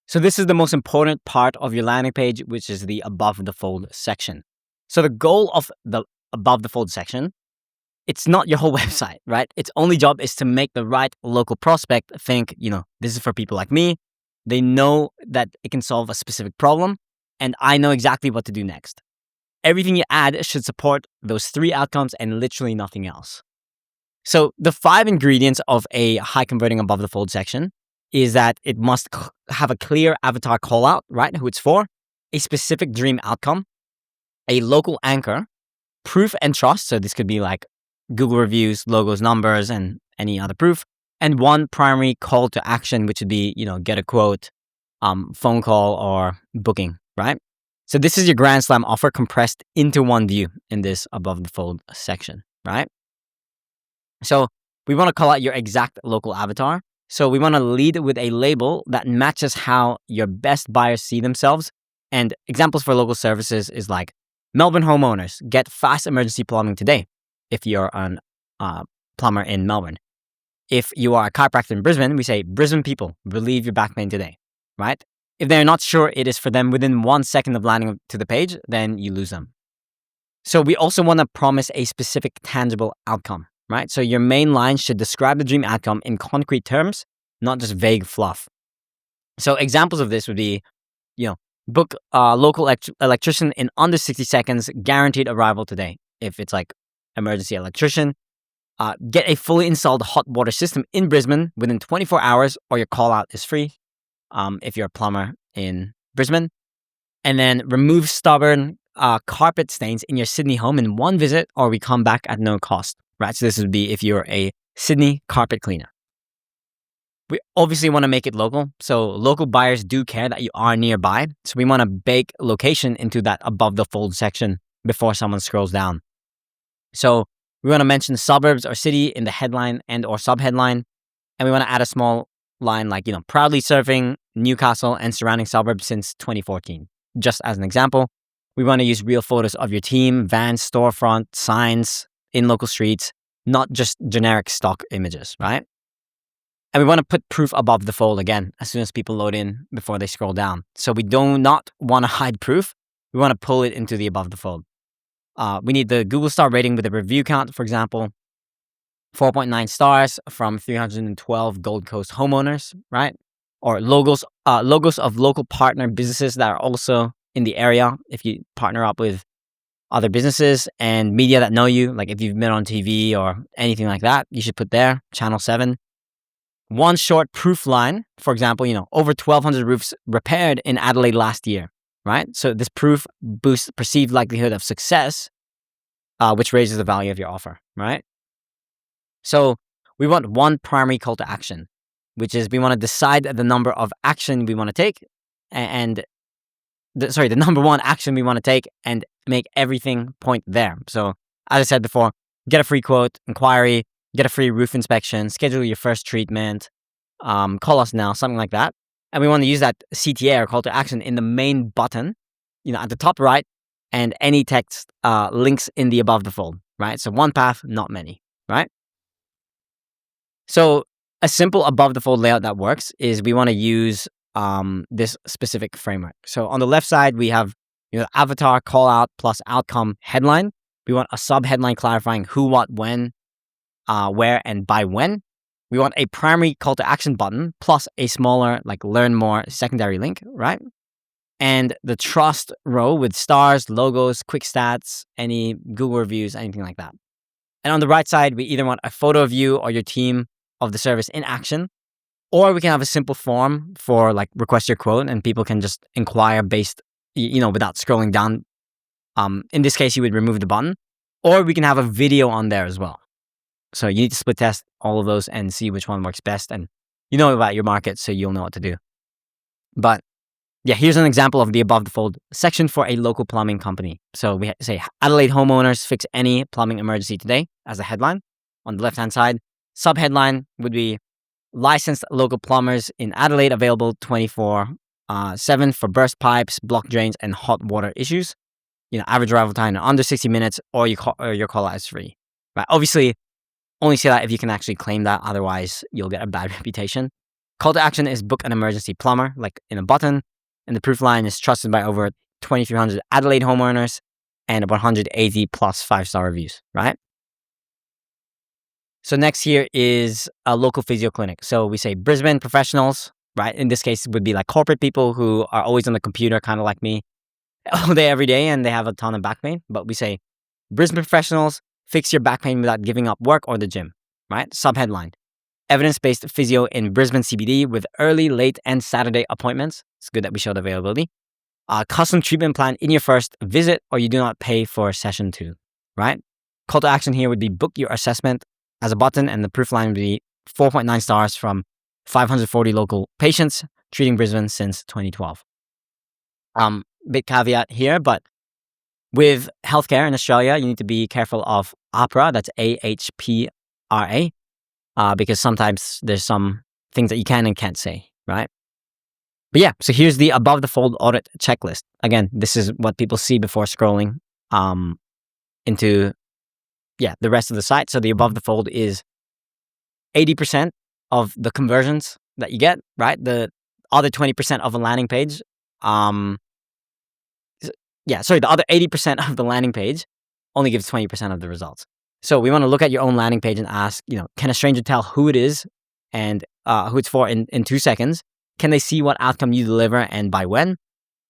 So this is the most important part of your landing page, which is the above the fold section. So the goal of the above the fold section, it's not your whole website, right? Its only job is to make the right local prospect think, this is for people like me. They know that it can solve a specific problem, and I know exactly what to do next. Everything you add should support those 3 outcomes and literally nothing else. So the 5 ingredients of a high converting above the fold section is that it must have a clear avatar call out, right? Who it's for, a specific dream outcome, a local anchor, proof and trust. So this could be like Google reviews, logos, numbers, and any other proof. And one primary call to action, which would be, get a quote, phone call, or booking, right? So this is your Grand Slam offer compressed into one view in this above the fold section, right? So we want to call out your exact local avatar. So we want to lead with a label that matches how your best buyers see themselves. And examples for local services is like Melbourne homeowners, get fast emergency plumbing today if you're a plumber in Melbourne. If you are a chiropractor in Brisbane, we say Brisbane people, relieve your back pain today, right? If they're not sure it is for them within 1 second of landing to the page, then you lose them. So we also want to promise a specific tangible outcome, right? So your main line should describe the dream outcome in concrete terms, not just vague fluff. So examples of this would be, book a local electrician in under 60 seconds, guaranteed arrival today. If it's like emergency electrician, get a fully installed hot water system in Brisbane within 24 hours, or your call out is free. If you're a plumber in Brisbane. And then remove stubborn carpet stains in your Sydney home in 1 visit, or we come back at no cost, right? So this would be if you're a Sydney carpet cleaner. We obviously want to make it local. So local buyers do care that you are nearby. So we want to bake location into that above the fold section before someone scrolls down. So we want to mention suburbs or city in the headline and or subheadline. And we want to add a small line like, proudly serving Newcastle and surrounding suburbs since 2014. Just as an example, we want to use real photos of your team, vans, storefront, signs in local streets, not just generic stock images, right? And we want to put proof above the fold again, as soon as people load in before they scroll down. So we do not want to hide proof. We want to pull it into the above the fold. We need the Google star rating with a review count, for example, 4.9 stars from 312 Gold Coast homeowners, right? Or logos of local partner businesses that are also in the area. If you partner up with other businesses and media that know you, like if you've been on TV or anything like that, you should put there, Channel 7. One short proof line, for example, over 1,200 roofs repaired in Adelaide last year, right? So this proof boosts perceived likelihood of success, which raises the value of your offer, right? So we want one primary call to action, which is we want to decide the number of action we want to take the number one action we want to take and make everything point there. So as I said before, get a free quote, inquiry, get a free roof inspection, schedule your first treatment, call us now, something like that. And we want to use that CTA or call to action in the main button, at the top right, and any text links in the above the fold, right? So one path, not many, right? So a simple above the fold layout that works is we want to use this specific framework. So on the left side, we have avatar, call out, plus outcome headline. We want a sub headline clarifying who, what, when, where, and by when. We want a primary call to action button plus a smaller, like learn more secondary link, right? And the trust row with stars, logos, quick stats, any Google reviews, anything like that. And on the right side, we either want a photo of you or your team of the service in action, or we can have a simple form for like request your quote and people can just inquire based, without scrolling down. In this case, you would remove the button, or we can have a video on there as well. So you need to split test all of those and see which one works best. And you know about your market, so you'll know what to do. But yeah, here's an example of the above the fold section for a local plumbing company. So we say Adelaide homeowners fix any plumbing emergency today as a headline. On the left-hand side, sub-headline would be licensed local plumbers in Adelaide available 24/7 for burst pipes, block drains, and hot water issues. Average arrival time in under 60 minutes, or your call out is free. Right? Obviously, only say that if you can actually claim that. Otherwise, you'll get a bad reputation. Call to action is book an emergency plumber, like in a button. And the proof line is trusted by over 2,300 Adelaide homeowners and 180 plus 5-star reviews, right? So next here is a local physio clinic. So we say Brisbane professionals, right? In this case, it would be like corporate people who are always on the computer, kind of like me, all day, every day, and they have a ton of back pain. But we say Brisbane professionals, fix your back pain without giving up work or the gym, right? Subheadline, evidence-based physio in Brisbane CBD with early, late, and Saturday appointments. It's good that we showed availability. Custom treatment plan in your first visit, or you do not pay for session 2, right? Call to action here would be book your assessment as a button, and the proof line would be 4.9 stars from 540 local patients treating Brisbane since 2012. Big caveat here, but with healthcare in Australia, you need to be careful of AHPRA, that's AHPRA, because sometimes there's some things that you can and can't say, right? But yeah, so here's the above the fold audit checklist. Again, this is what people see before scrolling into the rest of the site. So the above the fold is 80% of the conversions that you get, right? The other 20% of a landing page. The other 80% of the landing page only gives 20% of the results. So we want to look at your own landing page and ask, can a stranger tell who it is and who it's for in 2 seconds? Can they see what outcome you deliver and by when?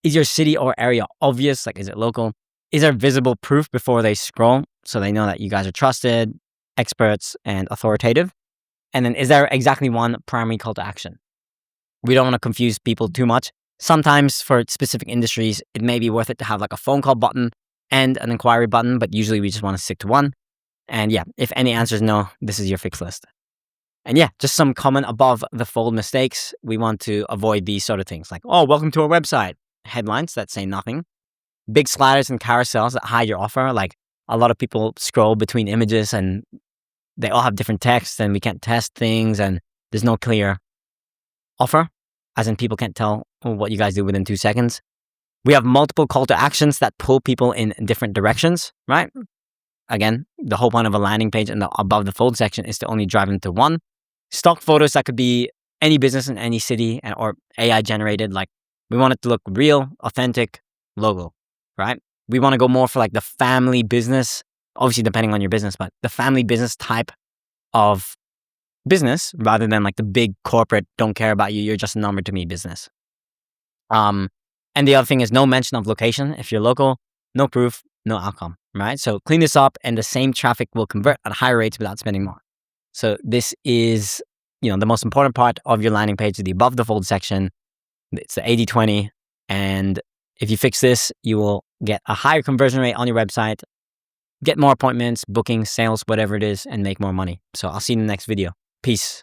Is your city or area obvious? Like, is it local? Is there visible proof before they scroll so they know that you guys are trusted, experts, and authoritative? And then is there exactly one primary call to action? We don't want to confuse people too much. Sometimes for specific industries, it may be worth it to have like a phone call button and an inquiry button, but usually we just want to stick to one. And if any answer is no, this is your fixed list. And just some common above the fold mistakes. We want to avoid these sort of things like, oh, welcome to our website. Headlines that say nothing. Big sliders and carousels that hide your offer. Like a lot of people scroll between images and they all have different texts and we can't test things and there's no clear offer, as in people can't tell what you guys do within 2 seconds. We have multiple call to actions that pull people in different directions, right? Again, the whole point of a landing page and the above the fold section is to only drive them to one. Stock photos that could be any business in any city or AI generated. Like we want it to look real, authentic, logo, right? We want to go more for like the family business, obviously depending on your business, but the family business type of business rather than like the big corporate, don't care about you, you're just a number to me business. And the other thing is no mention of location. If you're local, no proof, no outcome, right? So clean this up and the same traffic will convert at higher rates without spending more. So this is, the most important part of your landing page, the above the fold section. It's the 80-20. And if you fix this, you will get a higher conversion rate on your website, get more appointments, bookings, sales, whatever it is, and make more money. So I'll see you in the next video. Peace.